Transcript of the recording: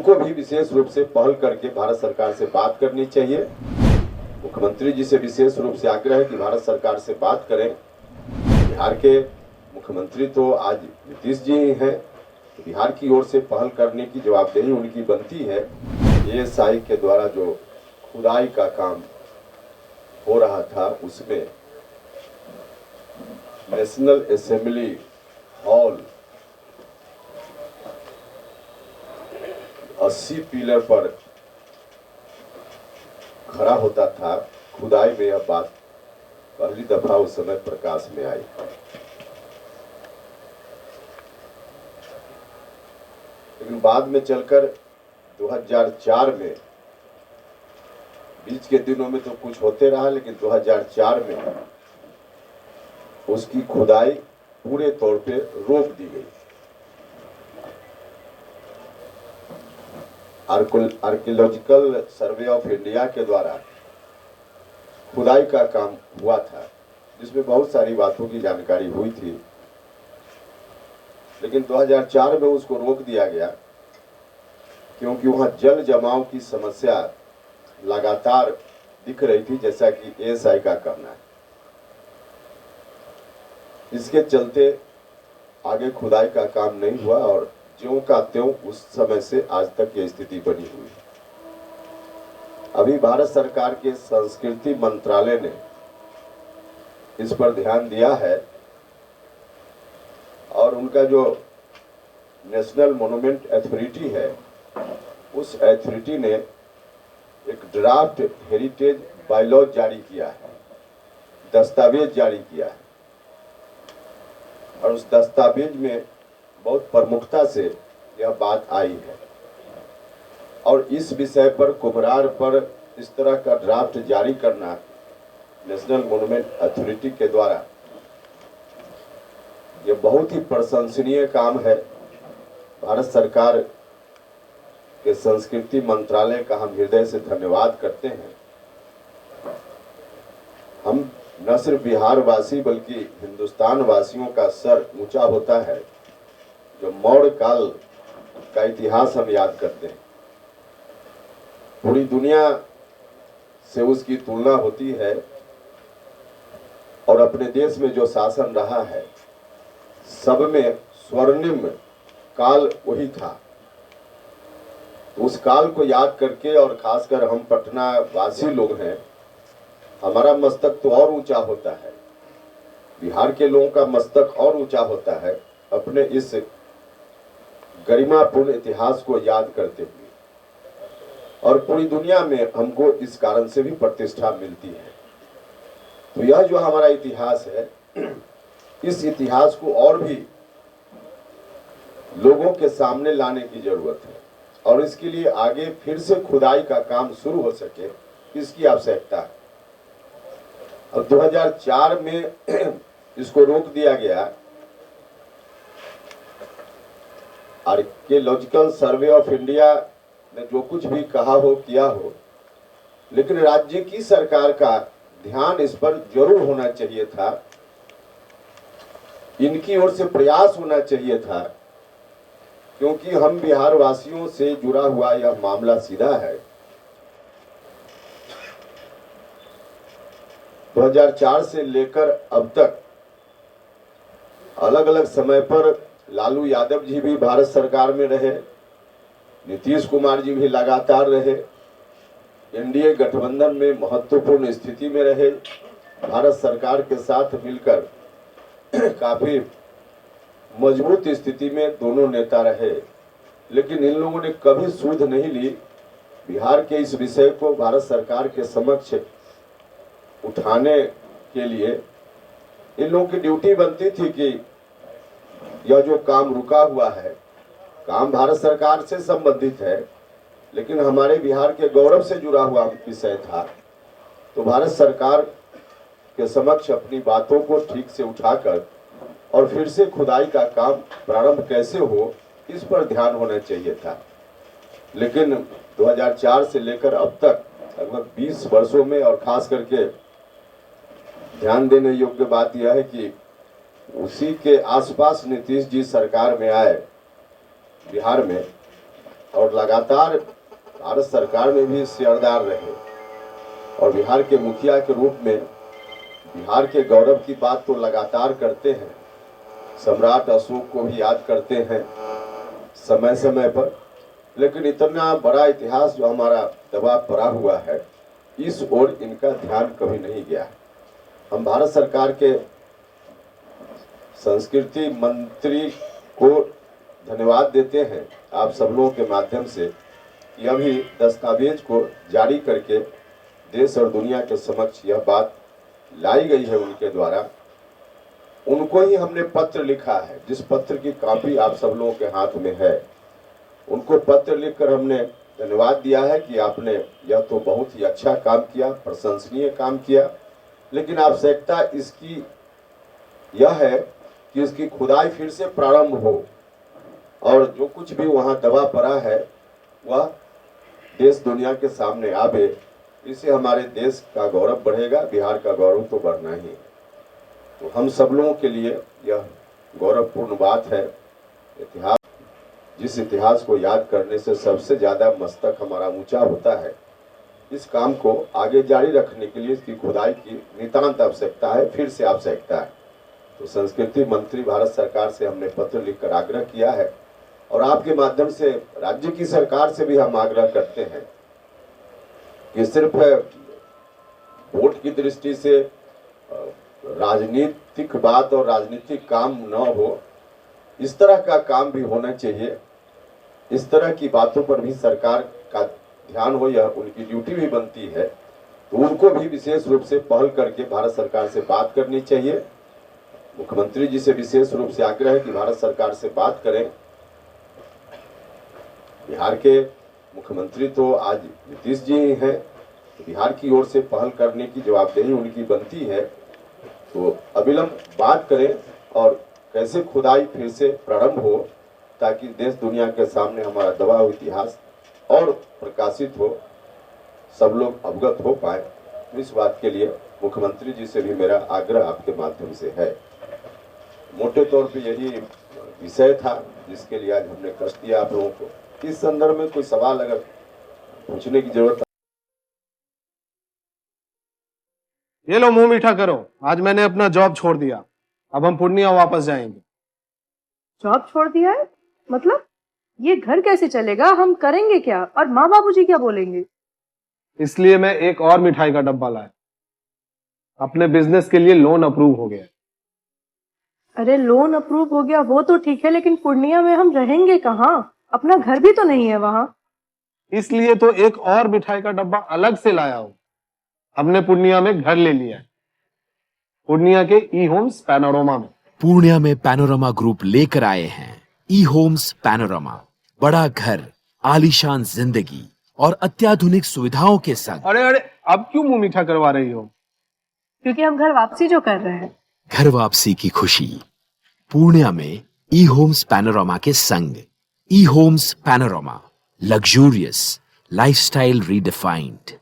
उनको भी विशेष रूप से पहल करके भारत सरकार से बात करनी चाहिए। मुख्यमंत्री जी से विशेष रूप से आग्रह है कि भारत सरकार से बात करें। बिहार के मुख्यमंत्री तो आज नीतीश जी ही हैं, तो बिहार की ओर से पहल करने की जवाबदेही उनकी बनती है। एएसआई के द्वारा जो खुदाई का काम हो रहा था, उसमें नेशनल असेंबली हॉल 80 पिलर पर खड़ा होता था। खुदाई में यह बात पहली दफा उस समय प्रकाश में आई। लेकिन बाद में चलकर 2004 में, बीच के दिनों में तो कुछ होते रहा, लेकिन 2004 में उसकी खुदाई पूरे तौर पे रोक दी गई। आर्कियोलॉजिकल सर्वे ऑफ इंडिया के द्वारा खुदाई का काम हुआ था, जिसमें बहुत सारी बातों की जानकारी हुई थी, लेकिन 2004 में उसको रोक दिया गया क्योंकि वहां जल जमाव की समस्या लगातार दिख रही थी, जैसा कि एएसआई का कहना है। इसके चलते आगे खुदाई का काम नहीं हुआ और ज्यों का त्यों उस समय से आज तक ये स्थिति बनी हुई है। अभी भारत सरकार के संस्कृति मंत्रालय ने इस पर ध्यान दिया है और उनका जो नेशनल मॉन्यूमेंट अथॉरिटी है, उस अथॉरिटी ने एक ड्राफ्ट हेरिटेज बायलॉ जारी किया है, दस्तावेज जारी किया है, और उस दस्तावेज में बहुत प्रमुखता से यह बात आई है। और इस विषय पर कुम्हरार पर इस तरह का ड्राफ्ट जारी करना नेशनल मॉन्यूमेंट अथॉरिटी के द्वारा यह बहुत ही प्रशंसनीय काम है। भारत सरकार के संस्कृति मंत्रालय का हम हृदय से धन्यवाद करते हैं। हम न सिर्फ बिहार वासी बल्कि हिंदुस्तान वासियों का सर ऊंचा होता है जो मौर्य काल का इतिहास हम याद करते हैं। पूरी दुनिया से उसकी तुलना होती है और अपने देश में जो शासन रहा है, सब में स्वर्णिम काल वही था। तो उस काल को याद करके, और खासकर हम पटना वासी लोग हैं, हमारा मस्तक तो और ऊंचा होता है, बिहार के लोगों का मस्तक और ऊंचा होता है अपने इस गरिमापूर्ण इतिहास को याद करते हुए। और पूरी दुनिया में हमको इस कारण से भी प्रतिष्ठा मिलती है। तो यह जो हमारा इतिहास है, इस इतिहास को और भी लोगों के सामने लाने की जरूरत है और इसके लिए आगे फिर से खुदाई का काम शुरू हो सके, इसकी आवश्यकता है। अब 2004 में इसको रोक दिया गया। आर्कियोलॉजिकल सर्वे ऑफ इंडिया ने जो कुछ भी कहा हो, किया हो, लेकिन राज्य की सरकार का ध्यान इस पर जरूर होना चाहिए था। इनकी ओर से प्रयास होना चाहिए था, क्योंकि हम बिहार वासियों से जुड़ा हुआ यह मामला सीधा है। 2004 से लेकर अब तक अलग अलग समय पर लालू यादव जी भी भारत सरकार में रहे, नीतीश कुमार जी भी लगातार रहे, एनडीए गठबंधन में महत्वपूर्ण स्थिति में रहे, भारत सरकार के साथ मिलकर काफी मजबूत स्थिति में दोनों नेता रहे। लेकिन इन लोगों ने कभी सुध नहीं ली बिहार के इस विषय को भारत सरकार के समक्ष उठाने के लिए। इन लोगों की ड्यूटी बनती थी कि यह जो काम रुका हुआ है, काम भारत सरकार से संबंधित है, लेकिन हमारे बिहार के गौरव से जुड़ा हुआ विषय था। तो भारत सरकार के समक्ष अपनी बातों को ठीक से उठाकर और फिर से खुदाई का काम प्रारंभ कैसे हो, इस पर ध्यान होना चाहिए था। लेकिन 2004 से लेकर अब तक लगभग 20 वर्षों में, और खास करके ध्यान देने योग्य बात यह है कि उसी के आसपास नीतीश जी सरकार में आए बिहार में, और और लगातार भारत सरकार में भी सेवादार रहे और बिहार के मुखिया के रूप में बिहार के गौरव की बात तो लगातार करते हैं। सम्राट अशोक को भी याद करते हैं समय समय पर, लेकिन इतना बड़ा इतिहास जो हमारा दबा पड़ा हुआ है, इस ओर इनका ध्यान कभी नहीं गया। हम भारत सरकार के संस्कृति मंत्री को धन्यवाद देते हैं आप सब लोगों के माध्यम से कि अभी दस्तावेज को जारी करके देश और दुनिया के समक्ष यह बात लाई गई है उनके द्वारा। उनको ही हमने पत्र लिखा है, जिस पत्र की कॉपी आप सब लोगों के हाथ में है, उनको पत्र लिखकर हमने धन्यवाद दिया है कि आपने यह तो बहुत ही अच्छा काम किया, प्रशंसनीय काम किया, लेकिन आवश्यकता इसकी यह है कि इसकी खुदाई फिर से प्रारंभ हो और जो कुछ भी वहां दबा पड़ा है वह देश दुनिया के सामने आवे। इससे हमारे देश का गौरव बढ़ेगा, बिहार का गौरव तो बढ़ना ही है। तो हम सब लोगों के लिए यह गौरवपूर्ण बात है। इतिहास, जिस इतिहास को याद करने से सबसे ज्यादा मस्तक हमारा ऊंचा होता है, इस काम को आगे जारी रखने के लिए इसकी खुदाई की नितांत आवश्यकता है, फिर से आवश्यकता है। तो संस्कृति मंत्री भारत सरकार से हमने पत्र लिखकर आग्रह किया है और आपके माध्यम से राज्य की सरकार से भी हम आग्रह करते हैं कि सिर्फ वोट की दृष्टि से राजनीतिक बात और राजनीतिक काम न हो, इस तरह का काम भी होना चाहिए। इस तरह की बातों पर भी सरकार का ध्यान हो, यह उनकी ड्यूटी भी बनती है। तो उनको भी विशेष रूप से पहल करके भारत सरकार से बात करनी चाहिए। मुख्यमंत्री जी से विशेष रूप से आग्रह है कि भारत सरकार से बात करें। बिहार के मुख्यमंत्री तो आज नीतीश जी ही हैं, तो बिहार की ओर से पहल करने की जवाबदेही उनकी बनती है। तो अविलंब बात करें और कैसे खुदाई फिर से प्रारंभ हो, ताकि देश दुनिया के सामने हमारा दबा हुआ इतिहास और प्रकाशित हो, सब लोग अवगत हो पाए। इस बात के लिए मुख्यमंत्री जी से भी मेरा आग्रह आपके माध्यम से है। मोटे तौर पे यही विषय था जिसके लिए आज हमने कष्ट दिया आप लोगों को। इस संदर्भ में कोई सवाल अगर पूछने की जरूरत। ये लो मुंह मीठा करो, आज मैंने अपना जॉब छोड़ दिया, अब हम पूर्णिया वापस जाएंगे। जॉब छोड़ दिया है? मतलब ये घर कैसे चलेगा? हम करेंगे क्या? और माँ बाबूजी क्या बोलेंगे? इसलिए मैं एक और मिठाई का डब्बा लाया। अपने बिजनेस के लिए लोन अप्रूव हो गया। अरे लोन अप्रूव हो गया वो तो ठीक है, लेकिन पूर्णिया में हम रहेंगे कहाँ? अपना घर भी तो नहीं है वहां। इसलिए तो एक और मिठाई का डब्बा अलग से लाया हूं। हमने पूर्णिया में घर ले लिया है, पूर्णिया के ई होम्स पैनोरमा में। पूर्णिया में पैनोरमा ग्रुप लेकर आए हैं ई होम्स पैनोरमा। बड़ा घर, आलीशान जिंदगी और अत्याधुनिक सुविधाओं के संग। अरे अरे, अब क्यों मुंह मीठा करवा रही हो? क्योंकि हम घर वापसी जो कर रहे हैं। घर वापसी की खुशी पूर्णिया में ई होम्स पैनोरमा के संग। E homes panorama, luxurious lifestyle redefined.